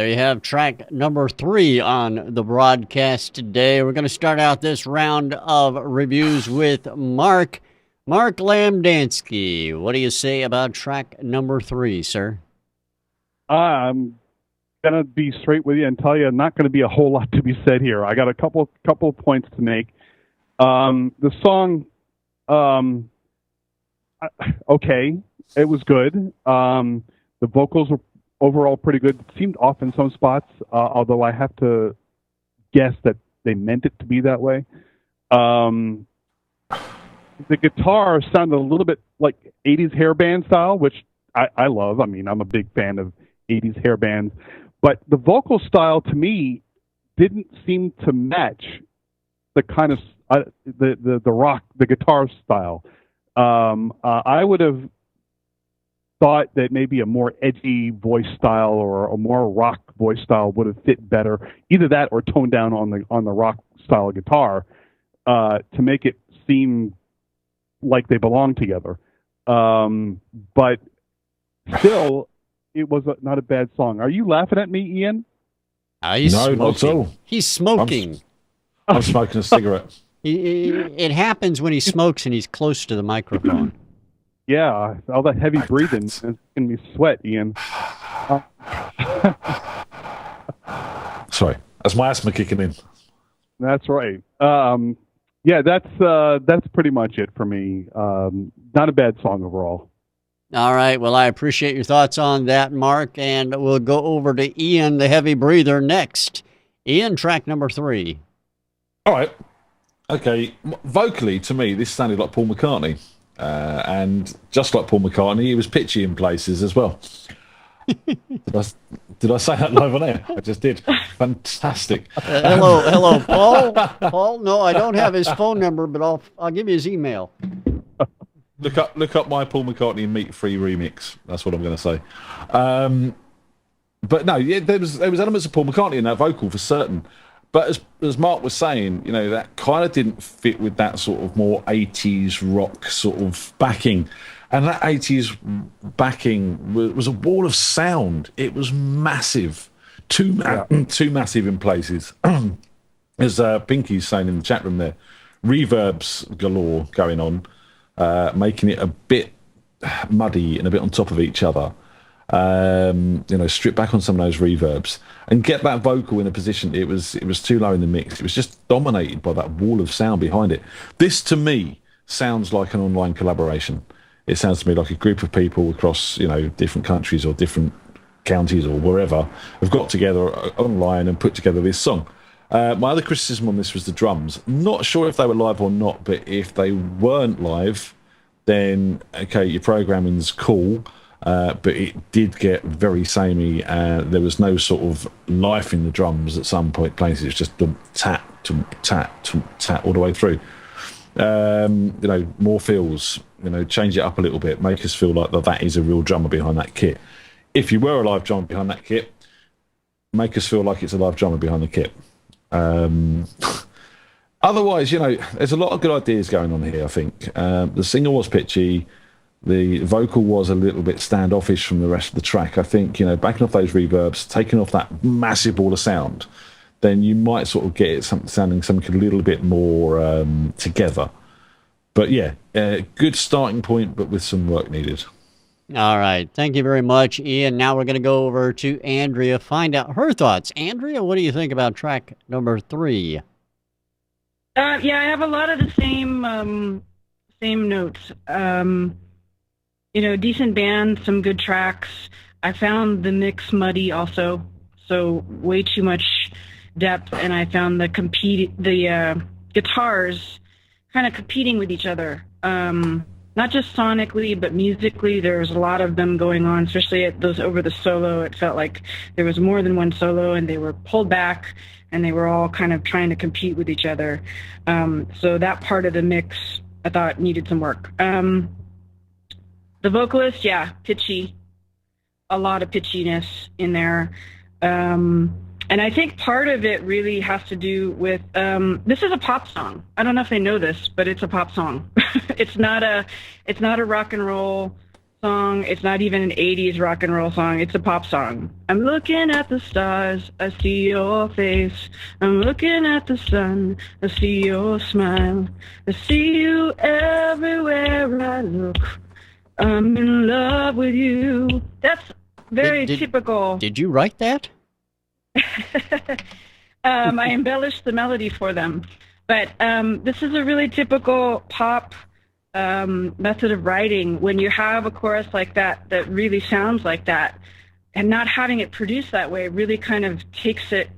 A: There you have track number 3 on the broadcast today. We're going to start out this round of reviews with Mark Lamdanski. What do you say about track number 3, sir?
D: I'm gonna be straight with you and tell you, not going to be a whole lot to be said here. I got a couple of points to make. The song, okay, it was good. The vocals were overall pretty good. It seemed off in some spots, although I have to guess that they meant it to be that way. The guitar sounded a little bit like 80s hair band style, which I love. I mean, I'm a big fan of 80s hair bands. But the vocal style, to me, didn't seem to match the kind of the rock, the guitar style. I would have thought that maybe a more edgy voice style or a more rock voice style would have fit better. Either that or toned down on the rock style guitar to make it seem like they belong together. But still, it was not a bad song. Are you laughing at me, Ian?
A: He's
B: No,
A: smoking.
B: not at all.
A: He's smoking.
B: I'm smoking a cigarette.
A: It happens when he smokes and he's close to the microphone.
D: Yeah, all that heavy breathing is making me sweat, Ian.
B: Sorry, that's my asthma kicking in.
D: That's right. Yeah, that's pretty much it for me. Not a bad song overall.
A: All right. Well, I appreciate your thoughts on that, Mark, and we'll go over to Ian, the heavy breather, next. Ian, track number 3.
B: All right. Okay. Vocally, to me, this sounded like Paul McCartney. And just like Paul McCartney, he was pitchy in places as well. Did I say that live on air? I just did. Fantastic.
A: Hello, Paul. Paul, no, I don't have his phone number, but I'll give you his email.
B: Look up my Paul McCartney Meat Free remix. That's what I'm going to say. But no, yeah, there was elements of Paul McCartney in that vocal for certain. But as Mark was saying, you know, that kind of didn't fit with that sort of more 80s rock sort of backing. And that 80s backing was a wall of sound. It was massive. Too massive in places. As Pinky's saying in the chat room there, reverbs galore going on, making it a bit muddy and a bit on top of each other. You know, strip back on some of those reverbs and get that vocal in a position. It was too low in the mix. It was just dominated by that wall of sound behind it. This, to me, sounds like an online collaboration. It sounds to me like a group of people across, you know, different countries or different counties or wherever have got together online and put together this song. My other criticism on this was the drums. Not sure if they were live or not, but if they weren't live, then, okay, your programming's cool. But it did get very samey. There was no sort of life in the drums at some places. It was just tat, tat all the way through. You know, more feels, you know, change it up a little bit, make us feel like that is a real drummer behind that kit. If you were a live drummer behind that kit, make us feel like it's a live drummer behind the kit. Otherwise, you know, there's a lot of good ideas going on here, I think. The singer was pitchy. The vocal was a little bit standoffish from the rest of the track. I think, you know, backing off those reverbs, taking off that massive ball of sound, then you might sort of get it sounding something a little bit more together. But yeah, good starting point, but with some work needed.
A: All right. Thank you very much, Ian. Now we're going to go over to Andrea, find out her thoughts. Andrea, what do you think about track number 3?
C: Yeah, I have a lot of the same notes. You know, decent band, some good tracks. I found the mix muddy also, so way too much depth, and I found the guitars kind of competing with each other. Not just sonically, but musically, there was a lot of them going on, especially at those over the solo. It felt like there was more than one solo, and they were pulled back, and they were all kind of trying to compete with each other. So that part of the mix, I thought, needed some work. The vocalist, yeah, pitchy. A lot of pitchiness in there. And I think part of it really has to do with, this is a pop song. I don't know if they know this, but it's a pop song. It's not a rock and roll song. It's not even an 80s rock and roll song. It's a pop song. I'm looking at the stars. I see your face. I'm looking at the sun. I see your smile. I see you everywhere I look. I'm in love with you. That's very typical.
A: Did you write that?
C: I embellished the melody for them. But this is a really typical pop method of writing. When you have a chorus like that that really sounds like that, and not having it produced that way really kind of takes it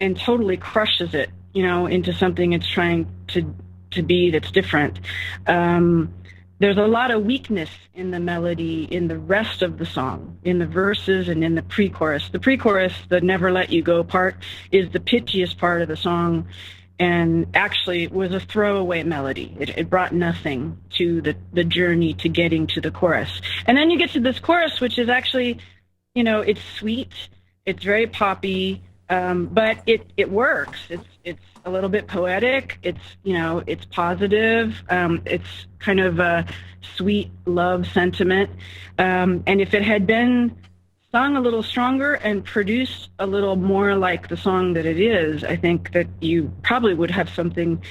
C: and totally crushes it, into something it's trying to be that's different. There's a lot of weakness in the melody in the rest of the song, in the verses and in the pre-chorus. The pre-chorus, the Never Let You Go part, is the pitchiest part of the song, and actually was a throwaway melody. It brought nothing to the journey to getting to the chorus. And then you get to this chorus, which is actually, it's sweet, it's very poppy, but it works. It's a little bit poetic. It's positive. It's kind of a sweet love sentiment. And if it had been sung a little stronger and produced a little more like the song that it is, I think that you probably would have something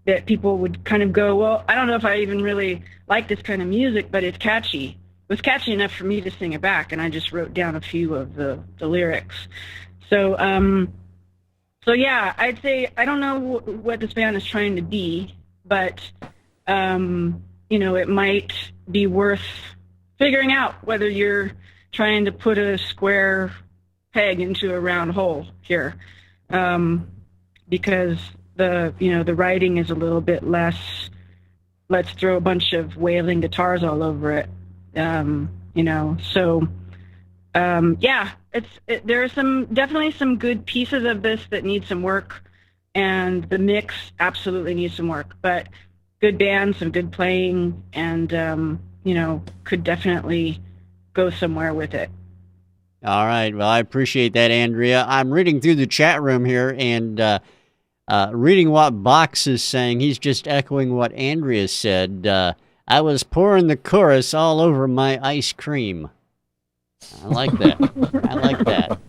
C: that people would kind of go, well, I don't know if I even really like this kind of music, but it's catchy. It was catchy enough for me to sing it back, and I just wrote down a few of the lyrics. So yeah, I'd say I don't know what this band is trying to be, but it might be worth figuring out whether you're trying to put a square peg into a round hole here, because the writing is a little bit less, let's throw a bunch of wailing guitars all over it, so yeah, there are definitely some good pieces of this that need some work, and the mix absolutely needs some work, but good band, some good playing, and could definitely go somewhere with it.
A: All right. Well, I appreciate that, Andrea. I'm reading through the chat room here and reading what Box is saying. He's just echoing what Andrea said. I was pouring the chorus all over my ice cream. I like that. I like that.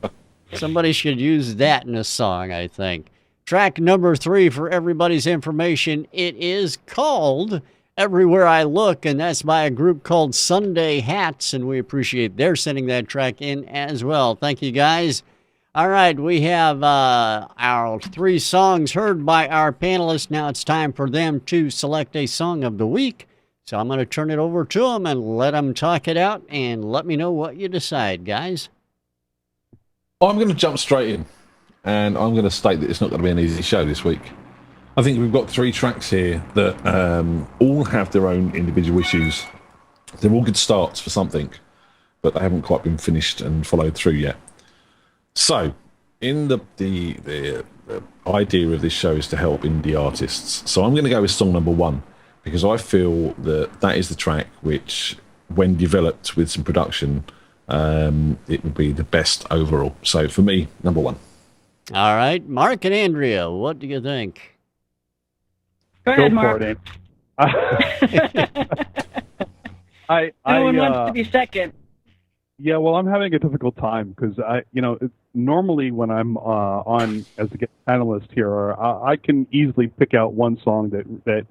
A: Somebody should use that in a song, I think. Track number 3 for everybody's information. It is called Everywhere I Look, and that's by a group called Sunday Hats, and we appreciate their sending that track in as well. Thank you, guys. All right, we have our 3 songs heard by our panelists. Now it's time for them to select a song of the week. So I'm going to turn it over to them and let them talk it out and let me know what you decide, guys.
B: I'm going to jump straight in, and I'm going to state that it's not going to be an easy show this week. I think we've got 3 tracks here that all have their own individual issues. They're all good starts for something, but they haven't quite been finished and followed through yet. So, in the idea of this show is to help indie artists. So I'm going to go with song number 1, because I feel that is the track which, when developed with some production, it would be the best overall. So for me, number 1.
A: All right, Mark and Andrea, what do you think?
C: Go ahead, Mark.
D: No
C: one wants to be second.
D: Yeah, well, I'm having a difficult time because normally when I'm on as a guest panelist here, I can easily pick out one song that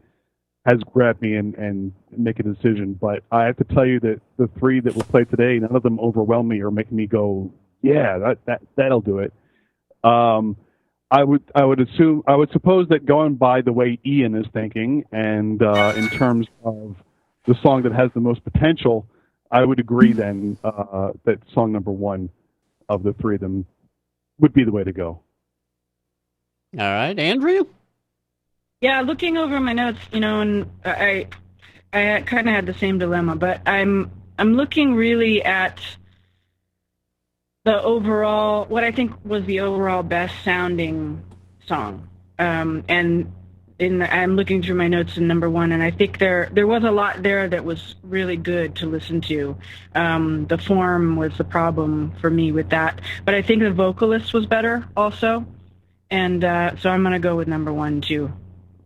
D: has grabbed me and make a decision. But I have to tell you that the 3 that were played today, none of them overwhelm me or make me go, yeah, that'll do it. I would suppose that going by the way Ian is thinking, and in terms of the song that has the most potential, I would agree then that song number 1 of the 3 of them would be the way to go.
A: All right, Andrea?
C: Yeah, looking over my notes, and I kind of had the same dilemma, but I'm looking really at the overall, what I think was the overall best sounding song, and I'm looking through my notes in number 1, and I think there was a lot there that was really good to listen to. The form was the problem for me with that, but I think the vocalist was better also, and so I'm going to go with number 1 too.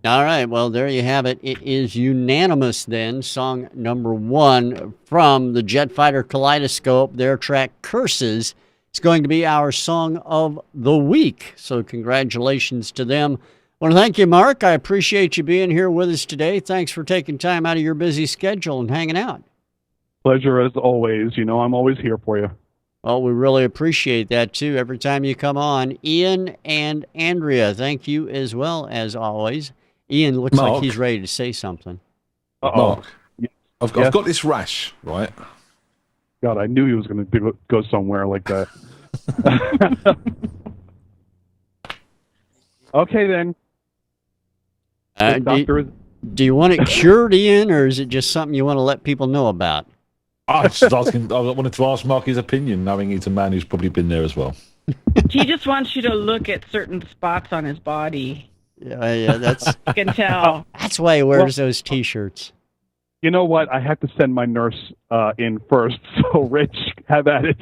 A: All right, well, there you have it. It is unanimous then. Song number 1 from the Jet Fighter Kaleidoscope, their track Curses. It's going to be our song of the week. So congratulations to them. I want to thank you, Mark. I appreciate you being here with us today. Thanks for taking time out of your busy schedule and hanging out.
D: Pleasure as always. You know, I'm always here for you.
A: Well, we really appreciate that, too, every time you come on. Ian and Andrea, thank you as well, as always. Ian looks
B: Mark.
A: like he's ready to say something.
B: Mark,
D: Yes.
B: I've got this rash, right?
D: God, I knew he was going to go somewhere like that. Okay, then.
A: Do you want it cured, Ian, or is it just something you want to let people know about?
B: I was just asking. I wanted to ask Mark his opinion, knowing he's a man who's probably been there as well.
C: He just wants you to look at certain spots on his body.
A: Yeah, that's
C: You can tell.
A: that's why he wears those T-shirts.
D: You know what? I have to send my nurse in first, so Rich, have at it.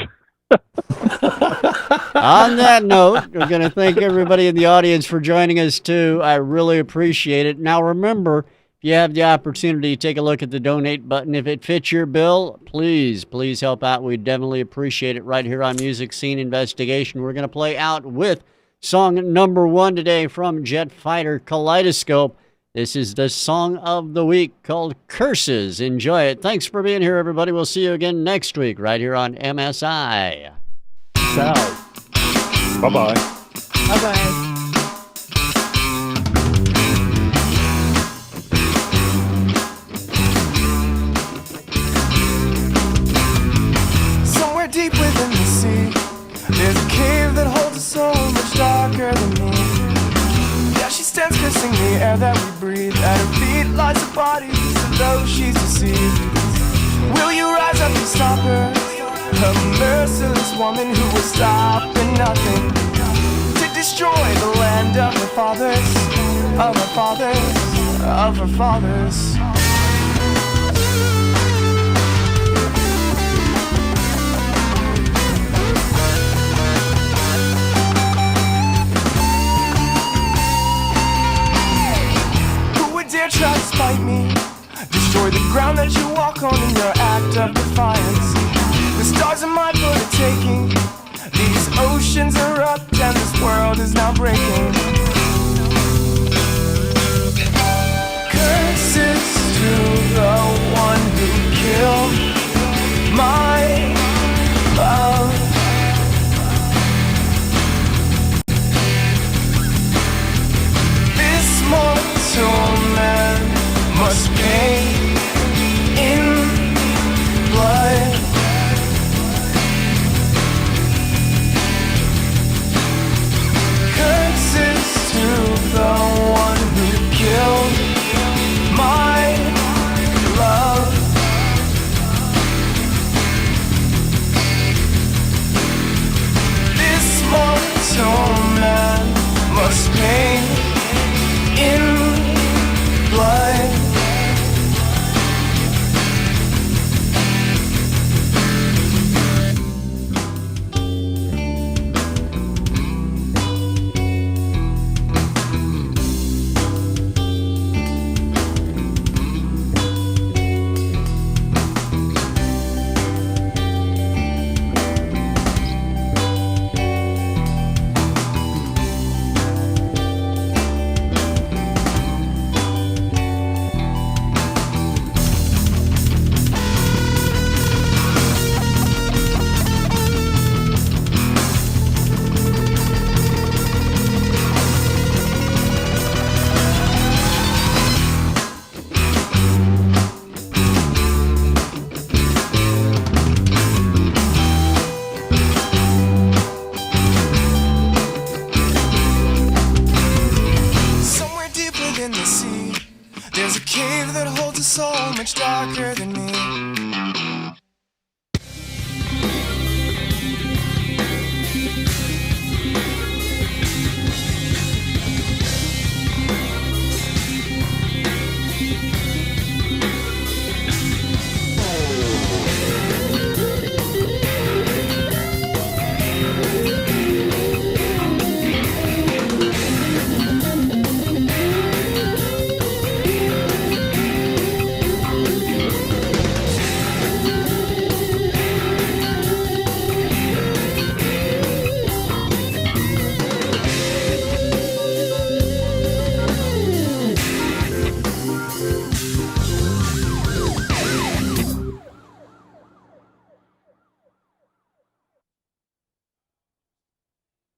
A: On that note, we're going to thank everybody in the audience for joining us, too. I really appreciate it. Now, remember, if you have the opportunity, take a look at the donate button. If it fits your bill, please help out. We definitely appreciate it right here on Music Scene Investigation. We're going to play out with song number 1 today from Jet Fighter Kaleidoscope. This is the song of the week called Curses. Enjoy it. Thanks for being here, everybody. We'll see you again next week right here on MSI.
D: Ciao. Bye-bye.
C: Bye-bye.
E: Somewhere deep within the sea, there's a cave that holds a soul much darker than me. Yeah, she stands kissing the air that we breathe. At her feet lies a body, as though she's deceived. Will you rise up and stop her? A merciless woman who will stop at nothing to destroy the land of her fathers, of her fathers, of her fathers. Dare try to spite me, destroy the ground that you walk on in your act of defiance. The stars are mine for the taking. These oceans erupt and this world is now breaking.